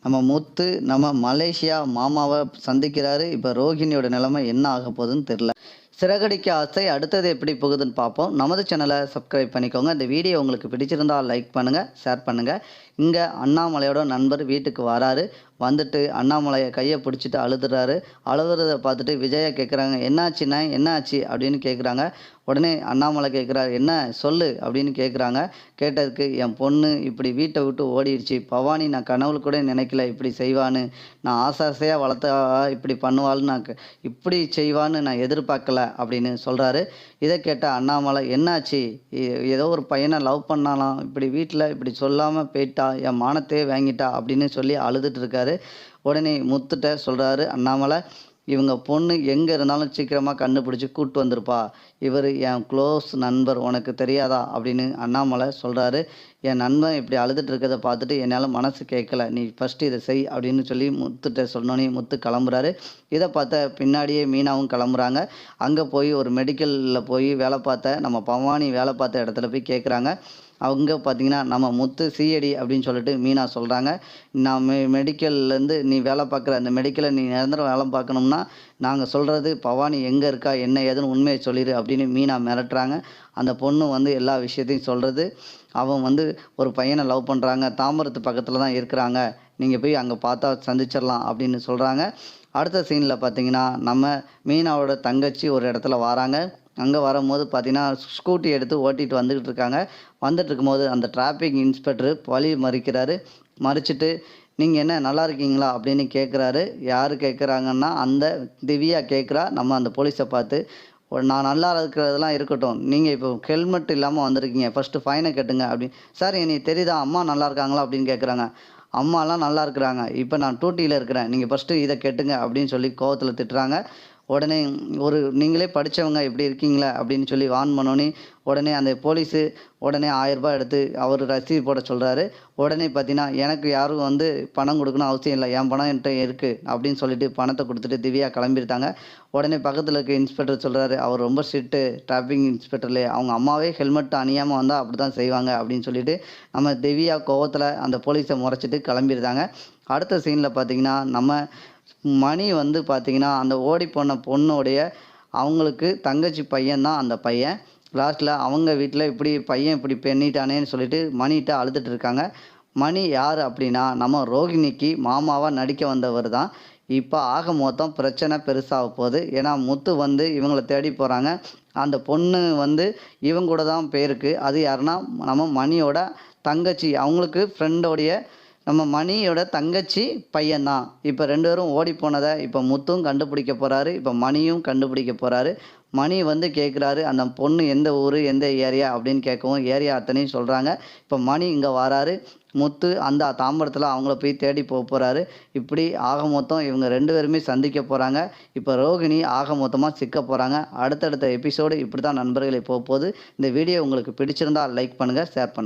நம்ம முத்து நம்ம மலேசியா மாமாவை சந்திக்கிறாரு. இப்போ ரோஹிணியோட நிலைமை என்ன ஆக போகுதுன்னு தெரில. சிறகடிக்க ஆசை அடுத்தது எப்படி போகுதுன்னு பார்ப்போம். நமது சேனலை சப்ஸ்கிரைப் பண்ணிக்கோங்க. இந்த வீடியோ உங்களுக்கு பிடிச்சிருந்தா லைக் பண்ணுங்கள், ஷேர் பண்ணுங்கள். இங்கே அண்ணாமலையோட நண்பர் வீட்டுக்கு வராரு. வந்துட்டு அண்ணாமலையை கையை பிடிச்சிட்டு அழுதுறாரு. அழுகுறத பார்த்துட்டு விஜயா கேட்குறாங்க, என்னாச்சுண்ணே என்னாச்சு அப்படின்னு கேட்குறாங்க. உடனே அண்ணாமலை கேட்குறாரு, என்ன சொல்லு அப்படின்னு கேட்குறாங்க. கேட்டதுக்கு, என் பொண்ணு இப்படி வீட்டை விட்டு ஓடிடுச்சு. பவானி நான் கனவுல கூட நினைக்கல இப்படி செய்வான்னு. நான் ஆசையாக வளர்த்தா இப்படி பண்ணுவாள்னு நான் இப்படி செய்வான்னு நான் எதிர்பார்க்கல அப்படின்னு சொல்கிறாரு. இதை கேட்ட அண்ணாமலை, என்னாச்சு? ஏதோ ஒரு பையனை லவ் பண்ணாலாம், இப்படி வீட்டில் இப்படி சொல்லாமல் போயிட்டா, என் மானத்தையே வாங்கிட்டா அப்படின்னு சொல்லி அழுதுட்டு இருக்காரு. உடனே முத்துட்ட சொல்கிறாரு அண்ணாமலை, இவங்க பொண்ணு எங்கே இருந்தாலும் சீக்கிரமாக கண்டுபிடிச்சி கூப்பிட்டு வந்திருப்பா. இவர் என் க்ளோஸ் நண்பர், உனக்கு தெரியாதா அப்படின்னு அண்ணாமலை சொல்கிறாரு. என் நண்பன் இப்படி அழுதுட்டு இருக்கிறத பார்த்துட்டு என்னால் மனசு கேட்கல, நீ ஃபஸ்ட்டு இதை செய் அப்படின்னு சொல்லி முத்துட்ட சொன்னோன்னே முத்து கிளம்புறாரு. இதை பார்த்த பின்னாடியே மீனாவும் கிளம்புறாங்க. அங்கே போய் ஒரு மெடிக்கலில் போய் வேலை பார்த்த நம்ம பவானி வேலை பார்த்த இடத்துல போய் கேட்குறாங்க. அவங்க பார்த்திங்கன்னா, நம்ம முத்து சிஐடி அப்படின்னு சொல்லிட்டு மீனா சொல்கிறாங்க. நான் மெடிக்கல்லேருந்து நீ வேலை பார்க்குற அந்த மெடிக்கலில் நீ நிரந்தரம் வேலை பார்க்கணும்னா நாங்கள் சொல்கிறது பவானி எங்கே இருக்கா என்ன ஏதுன்னு உண்மையை சொல்லிடு அப்படின்னு மீனா மிரட்டுறாங்க. அந்த பொண்ணு வந்து எல்லா விஷயத்தையும் சொல்கிறது. அவன் வந்து ஒரு பையனை லவ் பண்ணுறாங்க, தாம்பரத்து பக்கத்தில் தான் இருக்கிறாங்க, நீங்கள் போய் அங்கே பார்த்தா சந்திச்சிடலாம் அப்படின்னு சொல்கிறாங்க. அடுத்த சீனில் பார்த்திங்கன்னா, நம்ம மீனாவோட தங்கச்சி ஒரு இடத்துல வராங்க. அங்கே வரும்போது பார்த்திங்கன்னா, ஸ்கூட்டி எடுத்து ஓட்டிகிட்டு வந்துக்கிட்டு இருக்காங்க. வந்துட்டு இருக்கும்போது அந்த டிராஃபிக் இன்ஸ்பெக்டர் வழி மறிக்கிறாரு. மறிச்சிட்டு, நீங்கள் என்ன நல்லா இருக்கீங்களா அப்படின்னு கேட்குறாரு. யார் கேட்குறாங்கன்னா, அந்த திவ்யா கேட்குறா நம்ம அந்த போலீஸை பார்த்து. நான் நல்லா இருக்கிறதெல்லாம் இருக்கட்டும், நீங்கள் இப்போ ஹெல்மெட் இல்லாமல் வந்திருக்கீங்க, ஃபஸ்ட்டு ஃபைனை கட்டுங்க அப்படின்னு. சார் எனக்கு தெரியுதா அம்மா நல்லா இருக்காங்களா அப்படின்னு கேட்குறாங்க. அம்மாலாம் நல்லா இருக்கிறாங்க, இப்போ நான் டூட்டியில் இருக்கிறேன், நீங்கள் ஃபஸ்ட்டு இதை கட்டுங்க அப்படின்னு சொல்லி கோவத்தில் திட்டுறாங்க. உடனே ஒரு நீங்களே படித்தவங்க இப்படி இருக்கீங்களா அப்படின்னு சொல்லி வார்ன் பண்ணோன்னே உடனே அந்த போலீஸு உடனே 1000 ரூபாய் எடுத்து அவர் ரசீது போட சொல்கிறாரு. உடனே பார்த்தீங்கன்னா, எனக்கு யாரும் வந்து பணம் கொடுக்கணும் அவசியம் இல்லை, என் பணம் என்கிட்ட இருக்குது அப்படின்னு சொல்லிட்டு பணத்தை கொடுத்துட்டு திவ்யா கிளம்பியிருந்தாங்க. உடனே பக்கத்தில் இருக்க இன்ஸ்பெக்டர் சொல்கிறாரு, அவர் ரொம்ப ஸ்ட்ரிக்ட்டு டிராஃபிக் இன்ஸ்பெக்டர்லே, அவங்க அம்மாவே ஹெல்மெட் அணியாமல் வந்தால் அப்படி தான் செய்வாங்க அப்படின்னு சொல்லிட்டு நம்ம திவ்யா கோவத்தில் அந்த போலீஸை முறைச்சிட்டு கிளம்பியிருந்தாங்க. அடுத்த சீனில் பார்த்திங்கன்னா, நம்ம மணி வந்து பார்த்திங்கன்னா, அந்த ஓடிப்போன பொண்ணுடைய அவங்களுக்கு தங்கச்சி பையன் தான் அந்த பையன். லாஸ்ட்டில் அவங்க வீட்டில் இப்படி பையன் இப்படி பண்ணிட்டானேன்னு சொல்லிட்டு மணிகிட்ட அழுதுட்டு இருக்காங்க. மணி யார் அப்படின்னா, நம்ம ரோகிணிக்கு மாமாவாக நடிக்க வந்தவர் தான். இப்போ ஆக மொத்தம் பிரச்சனை பெருசாக போகுது. ஏன்னா முத்து வந்து இவங்களை தேடி போகிறாங்க. அந்த பொண்ணு வந்து இவங்க கூட தான் போயிருக்கு. அது யாருன்னா, நம்ம மணியோட தங்கச்சி, அவங்களுக்கு ஃப்ரெண்டோடைய நம்ம மணியோட தங்கச்சி பையன்தான். இப்போ 2 பேரும் ஓடி போனதை இப்போ முத்தும் கண்டுபிடிக்க போகிறாரு. இப்போ மணியும் கண்டுபிடிக்க போகிறாரு. மணி வந்து கேட்குறாரு, அந்த பொண்ணு எந்த ஊர் எந்த ஏரியா அப்படின்னு கேட்கவும் ஏரியா அத்தனையும் சொல்கிறாங்க. இப்போ மணி இங்கே வராரு. முத்து அந்த தாம்பரத்தில் அவங்கள போய் தேடி போகிறாரு. இப்படி ஆக மொத்தம் இவங்க 2 பேருமே சந்திக்க போகிறாங்க. இப்போ ரோகிணி ஆக மொத்தமாக சிக்க போகிறாங்க. அடுத்தடுத்த எபிசோடு இப்படி தான் நண்பர்களே போகுது. இந்த வீடியோ உங்களுக்கு பிடிச்சிருந்தால் லைக் பண்ணுங்கள், ஷேர் பண்ணுங்கள்.